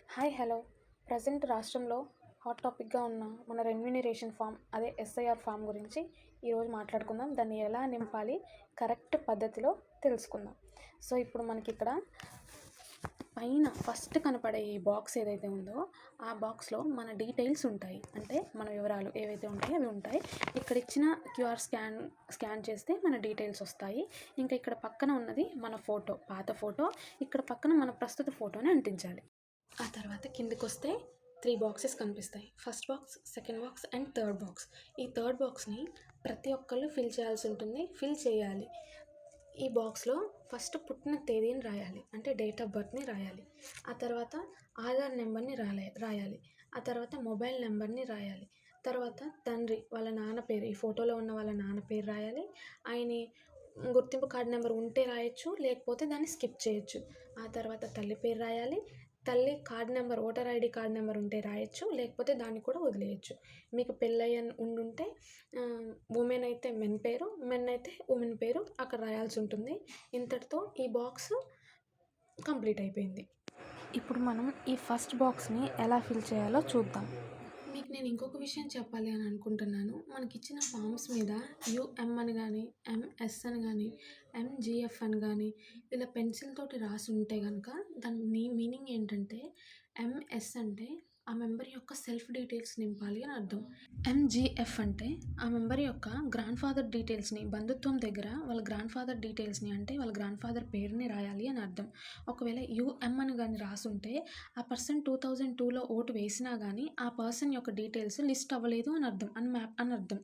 Hi hello present రాష్ట్రంలో hot టాపిక్గా ఉన్న మన రెమ్యూనరేషన్ ఫామ్ అదే ఎస్ఐఆర్ ఫామ్ గురించి ఈరోజు మాట్లాడుకుందాం. దాన్ని ఎలా నింపాలి కరెక్ట్ పద్ధతిలో తెలుసుకుందాం. సో ఇప్పుడు మనకి ఇక్కడ పైన ఫస్ట్ కనపడే ఈ బాక్స్ ఏదైతే ఉందో ఆ బాక్స్లో మన డీటెయిల్స్ ఉంటాయి. అంటే మన వివరాలు ఏవైతే ఉంటాయో అవి ఉంటాయి. ఇక్కడ ఇచ్చిన క్యూఆర్ స్కాన్ చేస్తే మన డీటెయిల్స్ వస్తాయి. ఇంకా ఇక్కడ పక్కన ఉన్నది మన ఫోటో, పాత ఫోటో. ఇక్కడ పక్కన మన ప్రస్తుత ఫోటోని అంటించాలి. ఆ తర్వాత కిందికి వస్తే 3 బాక్సెస్ కనిపిస్తాయి. First box, second box and third box. ఈ థర్డ్ బాక్స్ని ప్రతి ఒక్కళ్ళు ఫిల్ చేయాల్సి ఉంటుంది, ఫిల్ చేయాలి. ఈ బాక్స్లో ఫస్ట్ పుట్టిన తేదీని రాయాలి, అంటే డేట్ ఆఫ్ బర్త్ని రాయాలి. ఆ తర్వాత ఆధార్ నెంబర్ని రాయాలి. ఆ తర్వాత మొబైల్ నెంబర్ని రాయాలి. తర్వాత తండ్రి వాళ్ళ నాన్న పేరు, ఈ ఫోటోలో ఉన్న వాళ్ళ నాన్న పేరు రాయాలి. ఆయన గుర్తింపు కార్డు నెంబర్ ఉంటే రాయొచ్చు, లేకపోతే దాన్ని స్కిప్ చేయొచ్చు. ఆ తర్వాత తల్లి పేరు రాయాలి. తల్లి card number, voter ID card number ఉంటే రాయొచ్చు, లేకపోతే దాన్ని కూడా వదిలేయచ్చు. మీకు పెళ్ళయ్య ఉండుంటే ఉమెన్ అయితే మెన్ పేరు, మెన్ అయితే ఉమెన్ పేరు అక్కడ రాయాల్సి ఉంటుంది. ఇంతటితో ఈ బాక్స్ కంప్లీట్ అయిపోయింది. ఇప్పుడు మనం ఈ ఫస్ట్ బాక్స్ని ఎలా ఫిల్ చేయాలో చూద్దాం. మీకు నేను ఇంకొక విషయం చెప్పాలి అని అనుకుంటున్నాను. మనకిచ్చిన ఫామ్స్ మీద యుఎం అని కానీ, ఎంఎస్ అని కానీ, ఎంజిఎఫ్ అని కానీ ఇలా పెన్సిల్ తోటి రాసి ఉంటే కనుక దాని మీనింగ్ ఏంటంటే, ఎంఎస్ అంటే ఆ మెంబర్ యొక్క సెల్ఫ్ డీటెయిల్స్ నింపాలి అని అర్థం. ఎంజిఎఫ్ అంటే ఆ మెంబర్ యొక్క గ్రాండ్ ఫాదర్ డీటెయిల్స్ని, బంధుత్వం దగ్గర వాళ్ళ గ్రాండ్ ఫాదర్ డీటెయిల్స్ని, అంటే వాళ్ళ గ్రాండ్ ఫాదర్ పేరుని రాయాలి అని అర్థం. ఒకవేళ యుఎం అని కానీ రాసుంటే ఆ పర్సన్ 2002లో ఓటు వేసినా కానీ ఆ పర్సన్ యొక్క డీటెయిల్స్ లిస్ట్ అవ్వలేదు అని అర్థం, అని అర్థం.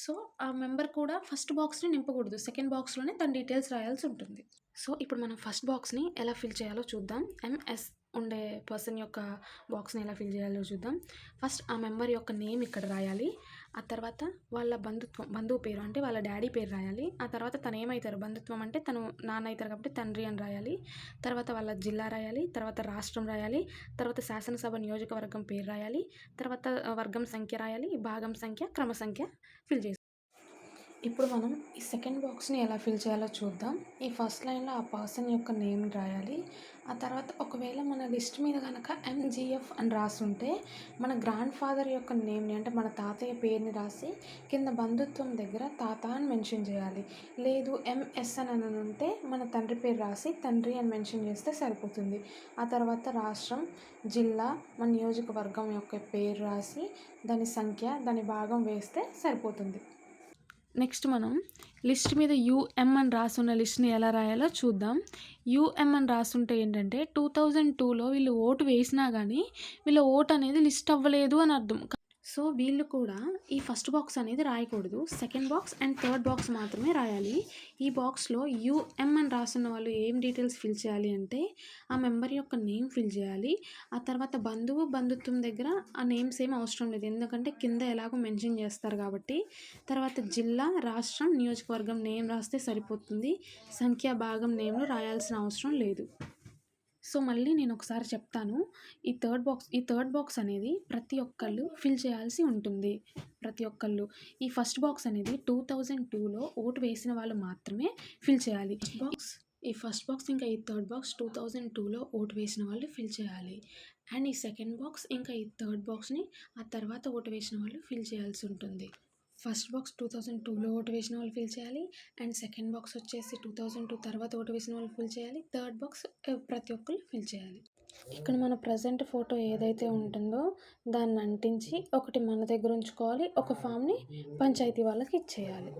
సో ఆ మెంబర్ కూడా ఫస్ట్ బాక్స్ని నింపకూడదు, సెకండ్ బాక్స్లోనే తన డీటెయిల్స్ రాయాల్సి ఉంటుంది. సో ఇప్పుడు మనం ఫస్ట్ బాక్స్ని ఎలా ఫిల్ చేయాలో చూద్దాం. ఎంఎస్ ఉండే పర్సన్ యొక్క బాక్స్ని ఎలా ఫిల్ చేయాలో చూద్దాం. ఫస్ట్ ఆ మెంబర్ యొక్క నేమ్ ఇక్కడ రాయాలి. ఆ తర్వాత వాళ్ళ బంధువు పేరు, అంటే వాళ్ళ డాడీ పేరు రాయాలి. ఆ తర్వాత తను ఏమవుతారు, బంధుత్వం అంటే తను నాన్న అవుతారు కాబట్టి తండ్రి అని రాయాలి. తర్వాత వాళ్ళ జిల్లా రాయాలి. తర్వాత రాష్ట్రం రాయాలి. తర్వాత శాసనసభ నియోజకవర్గం పేరు రాయాలి. తర్వాత వర్గం సంఖ్య రాయాలి, భాగం సంఖ్య, క్రమ సంఖ్య ఫిల్ చేసి. ఇప్పుడు మనం ఈ సెకండ్ బాక్స్ని ఎలా ఫిల్ చేయాలో చూద్దాం. ఈ ఫస్ట్ లైన్లో ఆ పర్సన్ యొక్క నేమ్ రాయాలి. ఆ తర్వాత ఒకవేళ మన లిస్ట్ మీద కనుక ఎంజిఎఫ్ అని రాసుంటే మన గ్రాండ్ ఫాదర్ యొక్క నేమ్ని, అంటే మన తాతయ్య పేరుని రాసి కింద బంధుత్వం దగ్గర తాత అని మెన్షన్ చేయాలి. లేదు ఎంఎస్ అని ఉంటే మన తండ్రి పేరు రాసి తండ్రి అని మెన్షన్ చేస్తే సరిపోతుంది. ఆ తర్వాత రాష్ట్రం, జిల్లా, మన నియోజకవర్గం యొక్క పేరు రాసి దాని సంఖ్య, దాని భాగం వేస్తే సరిపోతుంది. నెక్స్ట్ మనం లిస్ట్ మీద యుఎం అని రాసున్న లిస్ట్ని ఎలా రాయాలో చూద్దాం. యుఎం అని రాసుంటే ఏంటంటే 2002లో వీళ్ళు ఓటు వేసినా కానీ వీళ్ళ ఓటు అనేది లిస్ట్ అవ్వలేదు అని అర్థం. సో వీళ్ళు కూడా ఈ ఫస్ట్ బాక్స్ అనేది రాయకూడదు, second box and third box మాత్రమే రాయాలి. ఈ బాక్స్లో యుఎం అని రాసున్న వాళ్ళు ఏం డీటెయిల్స్ ఫిల్ చేయాలి అంటే ఆ మెంబర్ యొక్క నేమ్ ఫిల్ చేయాలి. ఆ తర్వాత బంధుత్వం దగ్గర ఆ నేమ్స్ ఏం అవసరం లేదు, ఎందుకంటే కింద ఎలాగో మెన్షన్ చేస్తారు కాబట్టి. తర్వాత జిల్లా, రాష్ట్రం, నియోజకవర్గం నేమ్ రాస్తే సరిపోతుంది. సంఖ్య, భాగం నేమ్లు రాయాల్సిన అవసరం లేదు. సో మళ్ళీ నేను ఒకసారి చెప్తాను. ఈ థర్డ్ బాక్స్ అనేది ప్రతి ఒక్కళ్ళు ఫిల్ చేయాల్సి ఉంటుంది. ప్రతి ఒక్కళ్ళు ఈ ఫస్ట్ బాక్స్ అనేది 2002లో ఓటు వేసిన వాళ్ళు మాత్రమే ఫిల్ చేయాలి. ఈ ఫస్ట్ బాక్స్ ఇంకా ఈ థర్డ్ బాక్స్ 2002లో ఓటు వేసిన వాళ్ళు ఫిల్ చేయాలి. అండ్ ఈ సెకండ్ బాక్స్ ఇంకా ఈ థర్డ్ బాక్స్ని ఆ తర్వాత ఓటు వేసిన వాళ్ళు ఫిల్ చేయాల్సి ఉంటుంది. ఫస్ట్ బాక్స్ 2002లో ఓటు వేసిన వాళ్ళు ఫిల్ చేయాలి. అండ్ సెకండ్ బాక్స్ వచ్చేసి 2002 తర్వాత ఓటు వేసిన వాళ్ళు ఫిల్ చేయాలి. థర్డ్ బాక్స్ ప్రతి ఒక్కరు ఫిల్ చేయాలి. ఇక్కడ మన ప్రజెంట్ ఫోటో ఏదైతే ఉంటుందో దాన్ని అంటించి ఒకటి మన దగ్గర ఉంచుకోవాలి, ఒక ఫామ్ని పంచాయతీ వాళ్ళకి ఇచ్చేయాలి.